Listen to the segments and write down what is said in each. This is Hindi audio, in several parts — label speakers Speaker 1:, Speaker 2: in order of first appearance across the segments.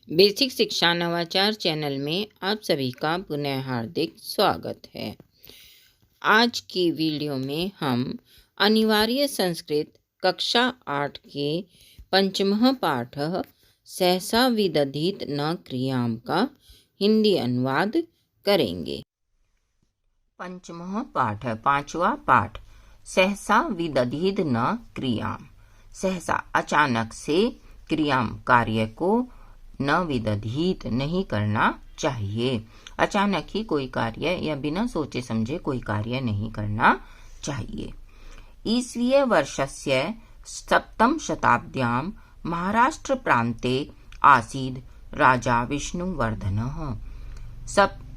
Speaker 1: बेसिक शिक्षा नवाचार चैनल में आप सभी का पुनः हार्दिक स्वागत है। आज की वीडियो में हम अनिवार्य संस्कृत कक्षा 8 के पंचमः पाठ सहसा विदधीत न क्रियाम का हिंदी अनुवाद करेंगे। पंचमः पाठ, पांचवा पाठ, सहसा विदधीत न क्रियाम। सहसा अचानक से, क्रियाम कार्य को, न विदधीत नहीं करना चाहिए। अचानक ही कोई कार्य या बिना सोचे समझे कोई कार्य नहीं करना चाहिए। ईस्वीय वर्षस्य सप्तम शताब्द्यां महाराष्ट्र प्रान्ते आसीद राजा विष्णुवर्धनः।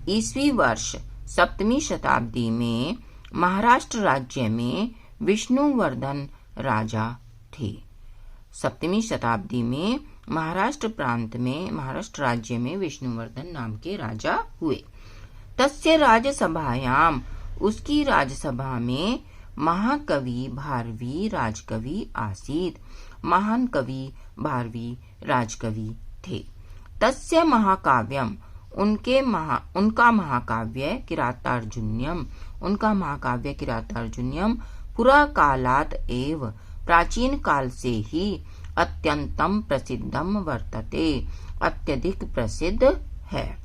Speaker 1: ईस्वी वर्ष सप्तमी शताब्दी में महाराष्ट्र राज्य में विष्णुवर्धन राजा थे। सप्तमी शताब्दी में महाराष्ट्र प्रांत में, महाराष्ट्र राज्य में विष्णुवर्धन नाम के राजा हुए। तस्य राजसभायाम, उसकी राजसभा में महाकवि भारवी राजकवि आसीत। महान कवि भारवी राजकवि थे। तस्य महाकाव्यम, उनका महाकाव्य किरातार्जुनीयम, उनका महाकाव्य किरातार्जुनीयम पुरा कालात एव, प्राचीन काल से ही अत्यंतम प्रसिद्धम वर्तते, अत्यधिक प्रसिद्ध है।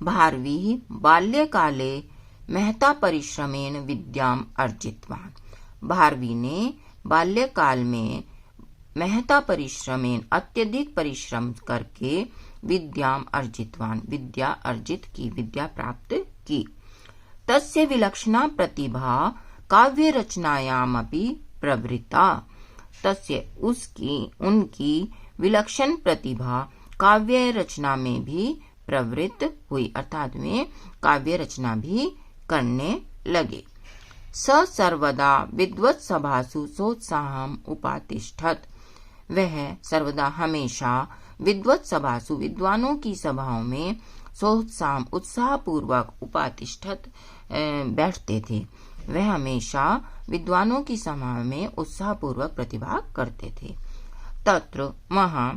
Speaker 1: भारवी बाल्यकाले महता परिश्रमेण विद्याम अर्जितवान। भारवी ने बाल्यकाल में महता परिश्रमेण, अत्यधिक परिश्रम करके विद्याम अर्जितवान, विद्या अर्जित की, विद्या प्राप्त की। तस्य विलक्षणा प्रतिभा काव्य रचनायामपि प्रवृत्ता। तस्य, उनकी विलक्षण प्रतिभा काव्य रचना में भी प्रवृत्त हुई, अर्थात में काव्य रचना भी करने लगे। स सर्वदा विद्वत् सभासु सोत्साहम उपातिष्ठत। वह सर्वदा हमेशा विद्वत् सभासु, विद्वानों की सभाओं में सोत्साहम उत्साह पूर्वक उपातिष्ठत बैठते थे। वह हमेशा विद्वानों की सभा में उत्साह पूर्वक प्रतिभाग करते थे। तत्र वहां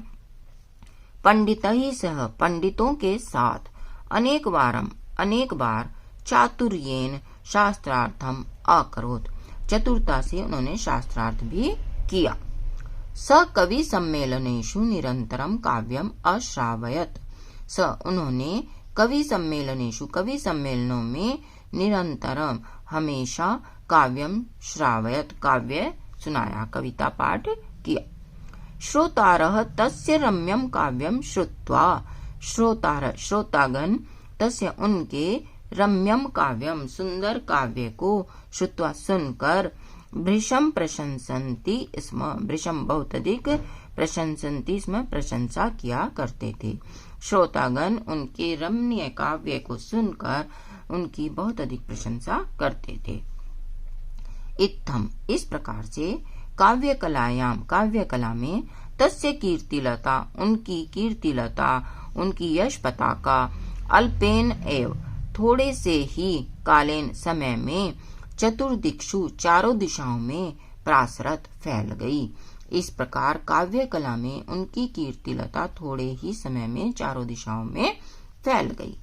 Speaker 1: पंडितैः सह, पंडितों के साथ, अनेक बार चातुर्येन शास्त्रार्थम अकरोत्, चतुरता से उन्होंने शास्त्रार्थ भी किया। स कवि सम्मेलनेषु निरंतरम काव्यम अश्रावयत। उन्होंने कवि सम्मेलनों में निरंतरम, हमेशा काव्यम श्रावयत, काव्य सुनाया, कविता पाठ किया। श्रोतारः तस्य रम्यम काव्यम श्रुत्वा, श्रोतागण तस्य, उनके रम्यम काव्यम, सुंदर काव्य को, श्रुत्वा सुनकर, भृशम प्रशंसन्ति स्म, भृशम बहुत अधिक, प्रशंसन्ति स्म प्रशंसा किया करते थे। श्रोतागण उनके रमणीय काव्य को सुनकर उनकी बहुत अधिक प्रशंसा करते थे। इत्थम, इस प्रकार से, काव्य कलायाम, काव्य कला में, तस्य कीर्तिलता, उनकी कीर्तिलता, उनकी यश पताका, अल्पेन एव, थोड़े से ही, कालेन समय में, चतुर्दिक्षु, चारों दिशाओं में, प्रासरत फैल गई। इस प्रकार काव्य कला में उनकी कीर्तिलता थोड़े ही समय में चारों दिशाओं में फैल गई।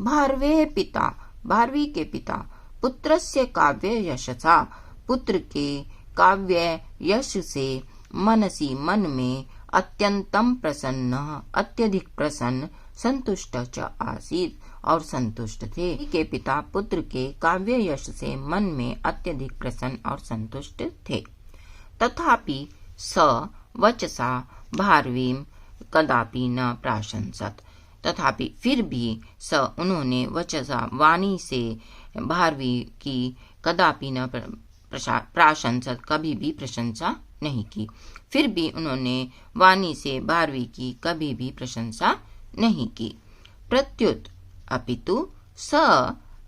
Speaker 1: भारवे पिता, भारवी के पिता, पुत्रस्य काव्य यशसा, पुत्र के काव्य यश से, मनसी, मन में, अत्यंतम प्रसन्न, अत्यधिक प्रसन्न, संतुष्ट च आसीत, और संतुष्ट थे। के पिता पुत्र के काव्य यश से मन में अत्यधिक प्रसन्न और संतुष्ट थे। तथापि स वचसा भारवीम कदापि न प्राशंसत। तथापि फिर भी, स उन्होंने, वचसा वाणी से, भारवी की, कदापि न प्राशंसत कभी भी प्रशंसा नहीं की। फिर भी उन्होंने वाणी से भारवी की कभी भी प्रशंसा नहीं की। प्रत्युत अपितु स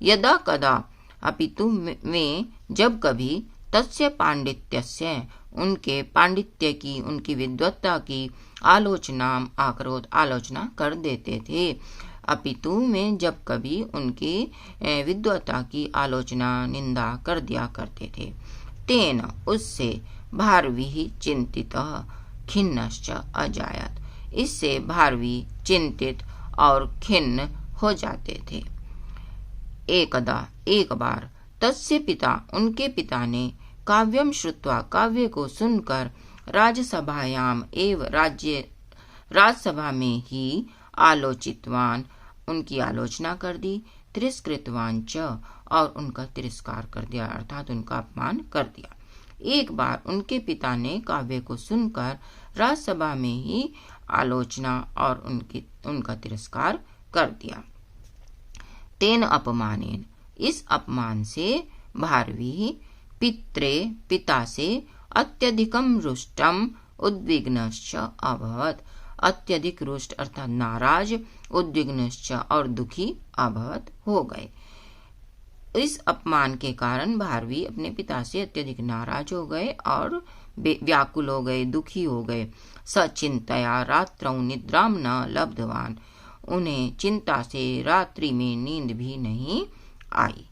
Speaker 1: यदा कदा, अपितु में जब कभी, तस्य पांडित्यस्य, उनके पांडित्य की, उनकी विद्वत्ता की, आलोचना आकरोत, आलोचना कर देते थे। अपितु में जब कभी उनकी विद्वत्ता की आलोचना, निंदा कर दिया करते थे। तेन, उससे, भारवी चिंतितः खिन्नश्च अजायत, इससे भारवी चिंतित और खिन्न हो जाते थे। एक बार तस्य पिता, उनके पिता ने काव्यम श्रुत्वा, काव्य को सुनकर राजसभायाम एव राजसभा में ही आलोचितवान, उनकी आलोचना कर दी, तिरस्कृतवान च, और उनका तिरस्कार कर दिया, अर्थात उनका अपमान कर दिया। एक बार उनके पिता ने काव्य को सुनकर राजसभा में ही आलोचना और उनका तिरस्कार कर दिया। तेन अपमानेन, इस अपमान से भारवी पिता से अत्यधिकम रुष्टम उद्विग्नश्च अभवत्, अत्यधिक रुष्ट अर्थात नाराज, उद्विग्नश्च और दुखी अभवत् हो गए। इस अपमान के कारण भारवी अपने पिता से अत्यधिक नाराज हो गए और व्याकुल हो गए, दुखी हो गए। सचिंतया रात्रौ निद्राम न लब्धवान, उन्हें चिंता से रात्रि में नींद भी नहीं आई।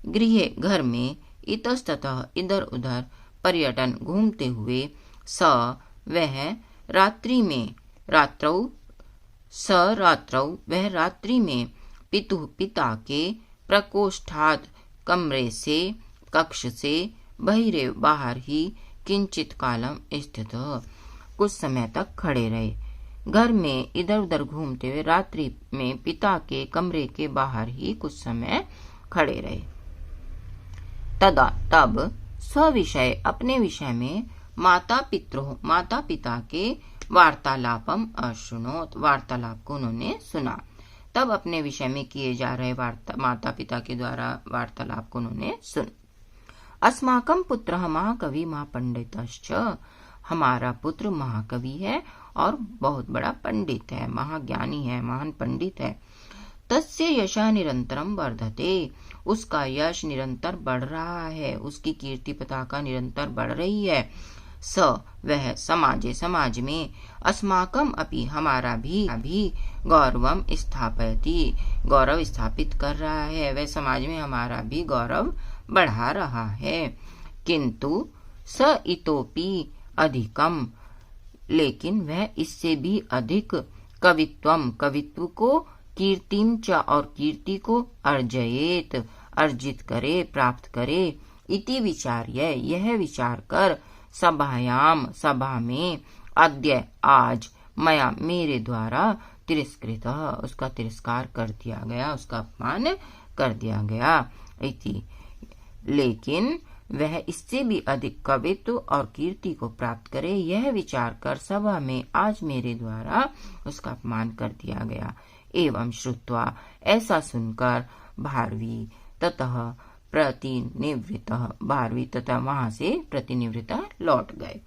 Speaker 1: गृहे, घर में, इतस्ततः इधर उधर पर्यटन घूमते हुए, वह रात्रि में, वह रात्रि में पिता के प्रकोष्ठात्, कमरे से, कक्ष से, बहिरे बाहर ही किंचित कालम स्थित, कुछ समय तक खड़े रहे। घर में इधर उधर घूमते हुए रात्रि में पिता के कमरे के बाहर ही कुछ समय खड़े रहे। तब स्विषय, अपने विषय में, माता पिता के वार्तालापम अशृणोत, वार्तालाप को उन्होंने सुना। तब अपने विषय में किए जा रहे माता पिता के द्वारा वार्तालाप को उन्होंने सुना। अस्माकं पुत्रः महाकवि महापंडितश्च, हमारा पुत्र महाकवि है और बहुत बड़ा पंडित है, महाज्ञानी है, महान पंडित है। तस्य यशः निरंतरम वर्धते, उसका यश निरंतर बढ़ रहा है, उसकी कीर्ति पताका निरंतर बढ़ रही है। वह समाज में, अस्माकम अपि, हमारा भी गौरवम स्थापयति, गौरव स्थापित कर रहा है, वह समाज में हमारा भी गौरव बढ़ा रहा है। किंतु स इतोपि अधिकम, लेकिन वह इससे भी अधिक, कवित्व को, कीर्तिम च, और कीर्ति को, अर्जयेत, अर्जित करे, प्राप्त करे, इति विचार्य, यह विचार कर, सभायाम, सभा में, अद्य, आज, मया, मेरे द्वारा, तिरस्कृत, उसका तिरस्कार कर दिया गया, उसका अपमान कर दिया गया। इति, लेकिन वह इससे भी अधिक कवित्व और कीर्ति को प्राप्त करे, यह विचार कर सभा में आज मेरे द्वारा उसका अपमान कर दिया गया। एवं श्रुत्वा, ऐसा सुनकर, भारवी ततः प्रतिनिवृत्त, भारवी तथा वहां से प्रतिनिवृत्त लौट गए।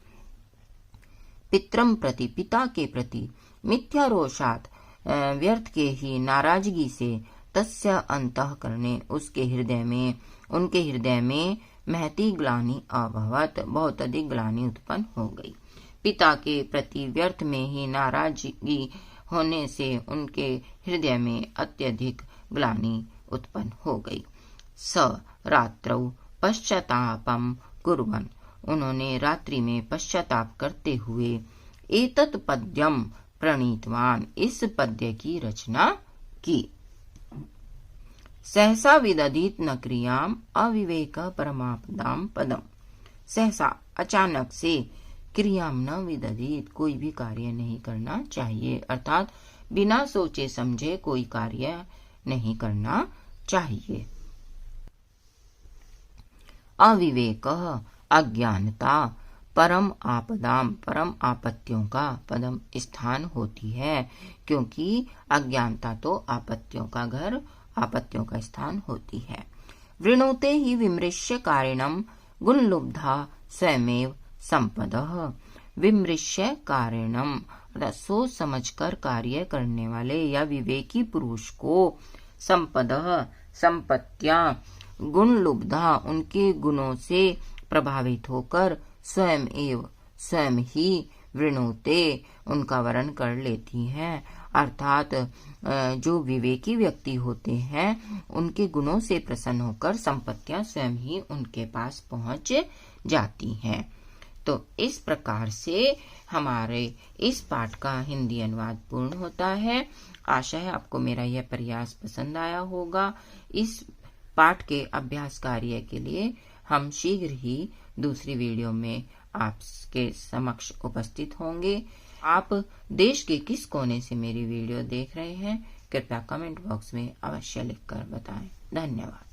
Speaker 1: पित्रम प्रति, पिता के प्रति, मिथ्यारोषात्, व्यर्थ के ही नाराजगी से, तस्य अंतःकरणे, उनके हृदय में महती ग्लानि अभवत्, बहुत अधिक ग्लानि उत्पन्न हो गई। पिता के प्रति व्यर्थ में ही नाराजगी होने से उनके हृदय में अत्यधिक ग्लानि उत्पन्न हो गई। रात्रौ पश्चातापम कुर्वन्, उन्होंने रात्रि में पश्चाताप करते हुए, एतत् पद्यम प्रणीतवान, इस पद्य की रचना की। सहसा विदधित न क्रियाम अविवेक परमापदाम पदम, सहसा, अचानक से, क्रियाम न विदधित, कोई भी कार्य नहीं करना चाहिए, अर्थात बिना सोचे समझे कोई कार्य नहीं करना चाहिए। अविवेक, अज्ञानता, परम आपदाम, परम आपत्तियों का, पदम स्थान होती है, क्योंकि अज्ञानता तो आपत्तियों का घर, आपत्तियों का स्थान होती है। वृणोते ही विमृश्य कारिणम गुणलुब्धा स्वयमेव संपदः, विमृश्य कारिणम, सोच समझकर कार्य करने वाले या विवेकी पुरुष को, संपदः, संपत्तियां, गुणलुब्धा, उनके गुणों से प्रभावित होकर, स्वयं ही, वृणोते, उनका वर्ण कर लेती हैं, अर्थात जो विवेकी व्यक्ति होते हैं उनके गुणों से प्रसन्न होकर संपत्तियां स्वयं ही उनके पास पहुंच जाती हैं। तो इस प्रकार से हमारे इस पाठ का हिंदी अनुवाद पूर्ण होता है। आशा है आपको मेरा यह प्रयास पसंद आया होगा। इस पाठ के अभ्यास कार्य के लिए हम शीघ्र ही दूसरी वीडियो में आपके समक्ष उपस्थित होंगे। आप देश के किस कोने से मेरी वीडियो देख रहे हैं, कृपया कमेंट बॉक्स में अवश्य लिखकर बताएं। धन्यवाद।